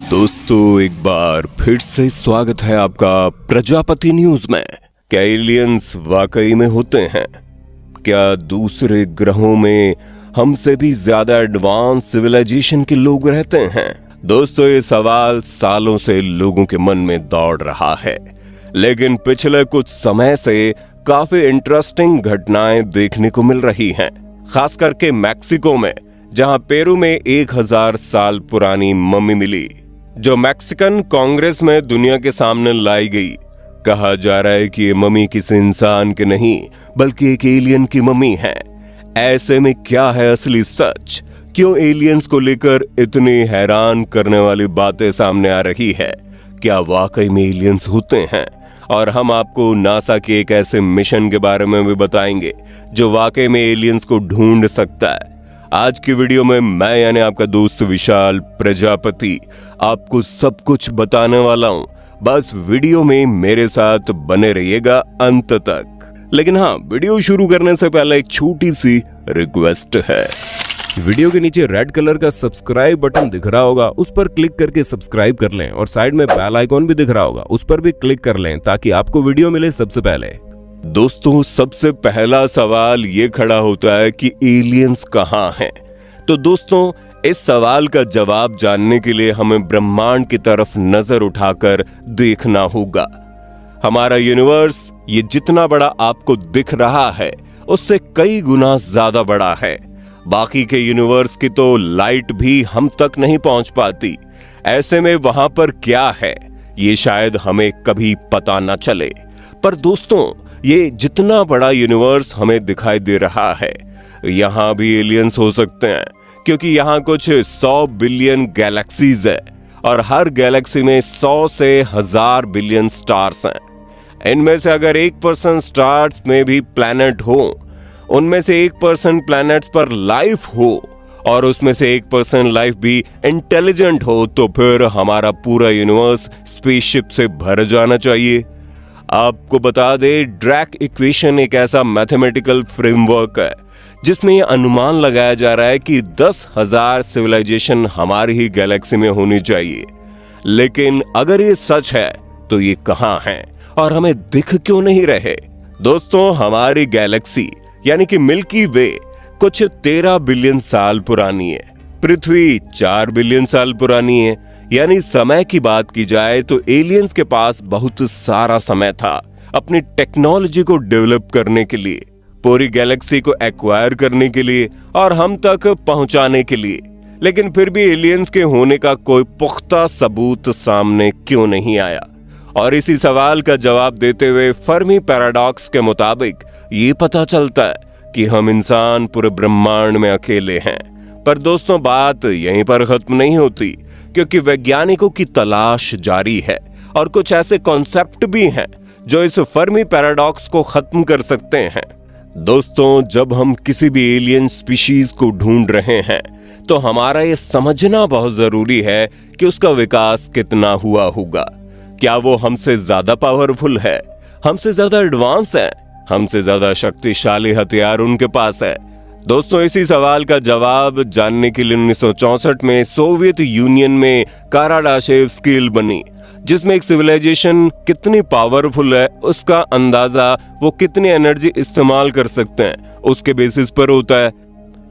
दोस्तों, एक बार फिर से स्वागत है आपका प्रजापति न्यूज में। क्या एलियंस वाकई में होते हैं? क्या दूसरे ग्रहों में हमसे भी ज्यादा एडवांस सिविलाइजेशन के लोग रहते हैं? दोस्तों, ये सवाल सालों से लोगों के मन में दौड़ रहा है, लेकिन पिछले कुछ समय से काफी इंटरेस्टिंग घटनाएं देखने को मिल रही हैं, खास करके मैक्सिको में, जहां पेरू में 1000 साल पुरानी मम्मी मिली, जो मैक्सिकन कांग्रेस में दुनिया के सामने लाई गई। कहा जा रहा है कि ये मम्मी किसी इंसान के नहीं बल्कि एक एलियन की मम्मी है। ऐसे में क्या है असली सच? क्यों एलियंस को लेकर इतनी हैरान करने वाली बातें सामने आ रही है? क्या वाकई में एलियंस होते हैं? और हम आपको नासा के एक ऐसे मिशन के बारे में भी बताएंगे जो वाकई में एलियंस को ढूंढ सकता है। आज की वीडियो में मैं यानी आपका दोस्त विशाल प्रजापति आपको सब कुछ बताने वाला हूं। बस वीडियो में मेरे साथ बने रहिएगा अंत तक। लेकिन हाँ, वीडियो शुरू करने से पहले एक छोटी सी रिक्वेस्ट है। वीडियो के नीचे रेड कलर का सब्सक्राइब बटन दिख रहा होगा, उस पर क्लिक करके सब्सक्राइब कर लें, और साइड में बेल आइकॉन भी दिख रहा होगा, उस पर भी क्लिक कर लें ताकि आपको वीडियो मिले सबसे पहले। दोस्तों, सबसे पहला सवाल ये खड़ा होता है कि एलियंस कहाँ हैं? तो दोस्तों, इस सवाल का जवाब जानने के लिए हमें ब्रह्मांड की तरफ नजर उठाकर देखना होगा। हमारा यूनिवर्स, ये जितना बड़ा आपको दिख रहा है उससे कई गुना ज्यादा बड़ा है। बाकी के यूनिवर्स की तो लाइट भी हम तक नहीं पहुंच पाती। ऐसे में वहां पर क्या है ये शायद हमें कभी पता न चले। पर दोस्तों, ये जितना बड़ा यूनिवर्स हमें दिखाई दे रहा है, यहां भी एलियंस हो सकते हैं, क्योंकि यहां कुछ 100 बिलियन गैलेक्सीज है और हर गैलेक्सी में 100 से 1000 बिलियन स्टार्स हैं। इनमें से अगर 1% स्टार्स में भी प्लैनेट हो, उनमें से 1% प्लैनेट्स पर लाइफ हो और उसमें से 1% लाइफ भी इंटेलिजेंट हो, तो फिर हमारा पूरा यूनिवर्स स्पेसशिप से भर जाना चाहिए। आपको बता दे, ड्रैक इक्वेशन एक ऐसा मैथमेटिकल फ्रेमवर्क है जिसमें यह अनुमान लगाया जा रहा है कि 10,000 सिविलाइजेशन हमारी ही गैलेक्सी में होनी चाहिए। लेकिन अगर ये सच है तो ये कहां है और हमें दिख क्यों नहीं रहे? दोस्तों, हमारी गैलेक्सी यानी कि मिल्की वे कुछ 13 बिलियन साल पुरानी है। पृथ्वी 4 बिलियन साल पुरानी है। यानी समय की बात की जाए तो एलियंस के पास बहुत सारा समय था अपनी टेक्नोलॉजी को डेवलप करने के लिए, पूरी गैलेक्सी को एक्वायर करने के लिए और हम तक पहुंचाने के लिए। लेकिन फिर भी एलियंस के होने का कोई पुख्ता सबूत सामने क्यों नहीं आया? और इसी सवाल का जवाब देते हुए फर्मी पैराडॉक्स के मुताबिक ये पता चलता है कि हम इंसान पूरे ब्रह्मांड में अकेले हैं। पर दोस्तों, बात यहीं पर खत्म नहीं होती, क्योंकि वैज्ञानिकों की तलाश जारी है और कुछ ऐसे कॉन्सेप्ट भी हैं जो इस फर्मी पैराडॉक्स को खत्म कर सकते हैं। दोस्तों, जब हम किसी भी एलियन स्पीशीज को ढूंढ रहे हैं तो हमारा ये समझना बहुत जरूरी है कि उसका विकास कितना हुआ होगा। क्या वो हमसे ज्यादा पावरफुल है, हमसे ज्यादा एडवांस है, हमसे ज्यादा शक्तिशाली हथियार उनके पास है? दोस्तों, इसी सवाल का जवाब जानने के लिए 1964 में सोवियत यूनियन में काराडाशेव स्केल बनी, जिसमें एक सिविलाइजेशन कितनी पावरफुल है उसका अंदाजा वो कितनी एनर्जी इस्तेमाल कर सकते हैं उसके बेसिस पर होता है।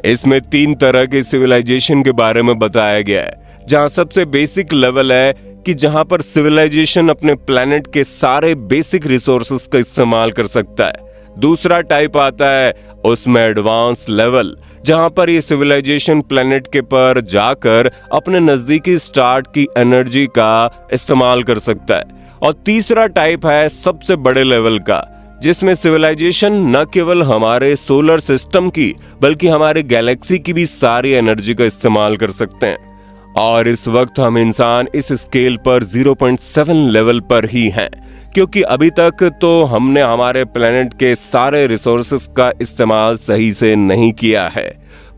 इसमें 3 तरह के सिविलाइजेशन के बारे में बताया गया है, जहां सबसे बेसिक लेवल है कि जहां पर सिविलाइजेशन अपने प्लेनेट के सारे बेसिक रिसोर्सेस का इस्तेमाल कर सकता है। दूसरा टाइप आता है उसमें एडवांस लेवल, जहां पर ये सिविलाइजेशन प्लेनेट के पर जाकर अपने नजदीकी स्टार की एनर्जी का इस्तेमाल कर सकता है। और तीसरा टाइप है सबसे बड़े लेवल का, जिसमें सिविलाइजेशन न केवल हमारे सोलर सिस्टम की बल्कि हमारे गैलेक्सी की भी सारी एनर्जी का इस्तेमाल कर सकते हैं। और इस वक्त हम इंसान इस स्केल पर 0.7 लेवल पर ही हैं, क्योंकि अभी तक तो हमने हमारे प्लेनेट के सारे रिसोर्सेस का इस्तेमाल सही से नहीं किया है।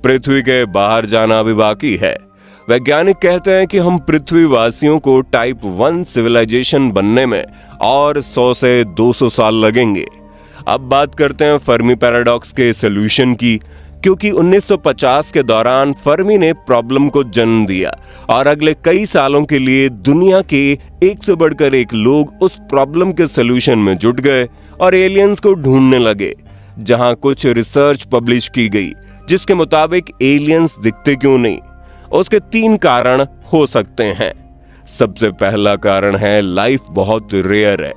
पृथ्वी के बाहर जाना भी बाकी है। वैज्ञानिक कहते हैं कि हम पृथ्वी वासियों को टाइप 1 सिविलाइजेशन बनने में और 100 से 200 साल लगेंगे। अब बात करते हैं फर्मी पैराडॉक्स के सॉल्यूशन की, क्योंकि 1950 के दौरान फर्मी ने प्रॉब्लम को जन्म दिया और अगले कई सालों के लिए दुनिया के एक से बढ़कर एक लोग उस प्रॉब्लम के सलूशन में जुट गए और एलियंस को ढूंढने लगे। जहां कुछ रिसर्च पब्लिश की गई जिसके मुताबिक एलियंस दिखते क्यों नहीं, उसके 3 कारण हो सकते हैं। सबसे पहला कारण है लाइफ बहुत रेयर है,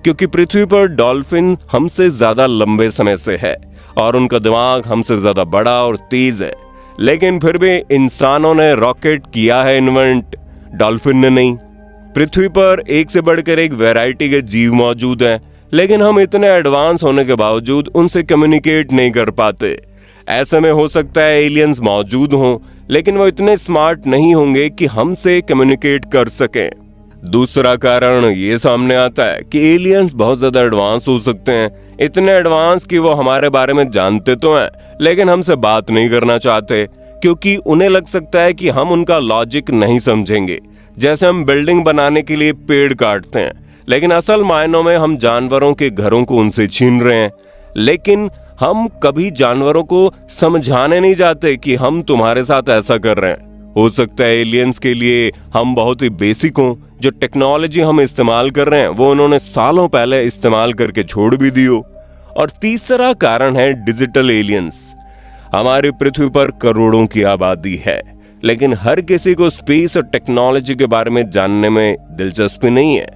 क्योंकि पृथ्वी पर डॉल्फिन हमसे ज्यादा लंबे समय से है और उनका दिमाग हमसे ज्यादा बड़ा और तेज है। लेकिन फिर भी इंसानों ने रॉकेट किया है इन्वेंट, डॉल्फिन ने नहीं। पृथ्वी पर एक से बढ़कर एक वैरायटी के जीव मौजूद हैं, लेकिन हम इतने एडवांस होने के बावजूद उनसे कम्युनिकेट नहीं कर पाते। ऐसे में हो सकता है एलियंस मौजूद हों, लेकिन वो इतने स्मार्ट नहीं होंगे कि हमसे कम्युनिकेट कर सकें। दूसरा कारण ये सामने आता है कि एलियंस बहुत ज्यादा एडवांस हो सकते हैं, इतने एडवांस कि वो हमारे बारे में जानते तो हैं, लेकिन हमसे बात नहीं करना चाहते, क्योंकि उन्हें लग सकता है कि हम उनका लॉजिक नहीं समझेंगे। जैसे हम बिल्डिंग बनाने के लिए पेड़ काटते हैं, लेकिन असल मायनों में हम जानवरों के घरों को उनसे छीन रहे हैं। लेकिन हम कभी जानवरों को समझाने नहीं जाते कि हम तुम्हारे साथ ऐसा कर रहे हैं। हो सकता है एलियंस के लिए हम बहुत ही बेसिक हों, जो टेक्नोलॉजी हम इस्तेमाल कर रहे हैं वो उन्होंने सालों पहले इस्तेमाल करके छोड़ भी दी हो। और तीसरा कारण है डिजिटल एलियंस। हमारी पृथ्वी पर करोड़ों की आबादी है, लेकिन हर किसी को स्पेस और टेक्नोलॉजी के बारे में जानने में दिलचस्पी नहीं है।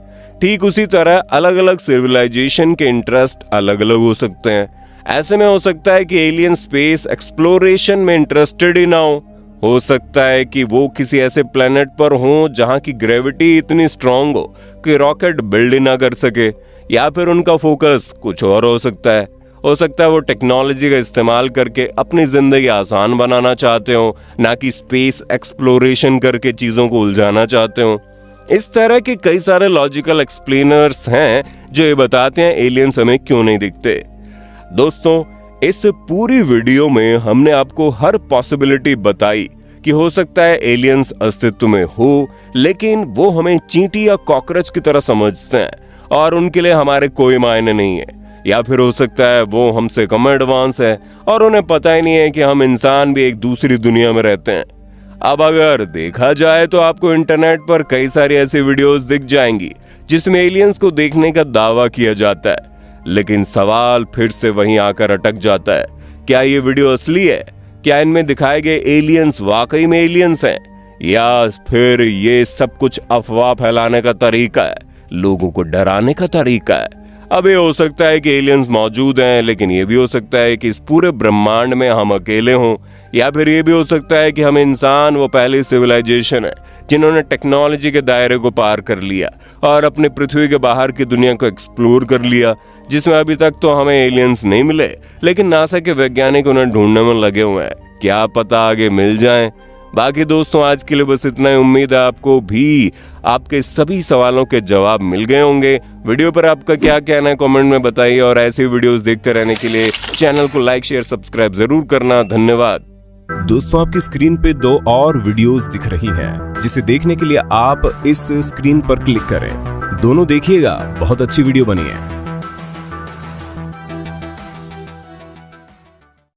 ठीक उसी तरह अलग अलग सिविलाइजेशन के इंटरेस्ट अलग अलग हो सकते हैं। ऐसे में हो सकता है कि एलियन स्पेस एक्सप्लोरेशन में इंटरेस्टेड ही ना हो सकता है कि वो किसी ऐसे प्लेनेट पर हों जहां की ग्रेविटी इतनी स्ट्रांग हो कि रॉकेट बिल्ड ही ना कर सके, या फिर उनका फोकस कुछ और हो सकता है वो टेक्नोलॉजी का इस्तेमाल करके अपनी जिंदगी आसान बनाना चाहते हो, ना कि स्पेस एक्सप्लोरेशन करके चीजों को उलझाना चाहते हो। इस तरह के कई सारे लॉजिकल एक्सप्लेनर्स हैं जो ये बताते हैं एलियंस हमें क्यों नहीं दिखते। दोस्तों, इस पूरी वीडियो में हमने आपको हर पॉसिबिलिटी बताई कि हो सकता है एलियंस अस्तित्व में हो, लेकिन वो हमें चींटी या कॉकरोच की तरह समझते हैं और उनके लिए हमारे कोई मायने नहीं है। या फिर हो सकता है वो हमसे कम एडवांस है और उन्हें पता ही नहीं है कि हम इंसान भी एक दूसरी दुनिया में रहते हैं। अब अगर देखा जाए तो आपको इंटरनेट पर कई सारी ऐसी वीडियोस दिख जाएंगी जिसमें एलियंस को देखने का दावा किया जाता है, लेकिन सवाल फिर से वहीं आकर अटक जाता है, क्या ये वीडियो असली है? क्या इनमें दिखाए गए एलियंस वाकई में एलियंस हैं, या फिर ये सब कुछ अफवाह फैलाने का तरीका है, लोगों को डराने का तरीका है? अब ये हो सकता है कि एलियंस मौजूद हैं, लेकिन ये भी हो सकता है कि इस पूरे ब्रह्मांड में हम अकेले हों, या फिर ये भी हो सकता है कि हम इंसान वो पहली सिविलाइजेशन है जिन्होंने टेक्नोलॉजी के दायरे को पार कर लिया और अपने पृथ्वी के बाहर की दुनिया को एक्सप्लोर कर लिया, जिसमें अभी तक तो हमें एलियंस नहीं मिले, लेकिन नासा के वैज्ञानिक उन्हें ढूंढने में लगे हुए हैं। क्या पता आगे मिल जाएं। बाकी दोस्तों, आज के लिए बस इतना ही। उम्मीद है आपको भी आपके सभी सवालों के जवाब मिल गए होंगे। वीडियो पर आपका क्या कहना है कमेंट में बताइए, और ऐसी वीडियोस देखते रहने के लिए चैनल को लाइक शेयर सब्सक्राइब जरूर करना। धन्यवाद। दोस्तों, आपकी स्क्रीन पे 2 और वीडियोस दिख रही हैं, जिसे देखने के लिए आप इस स्क्रीन पर क्लिक करें। दोनों देखिएगा, बहुत अच्छी वीडियो बनी है।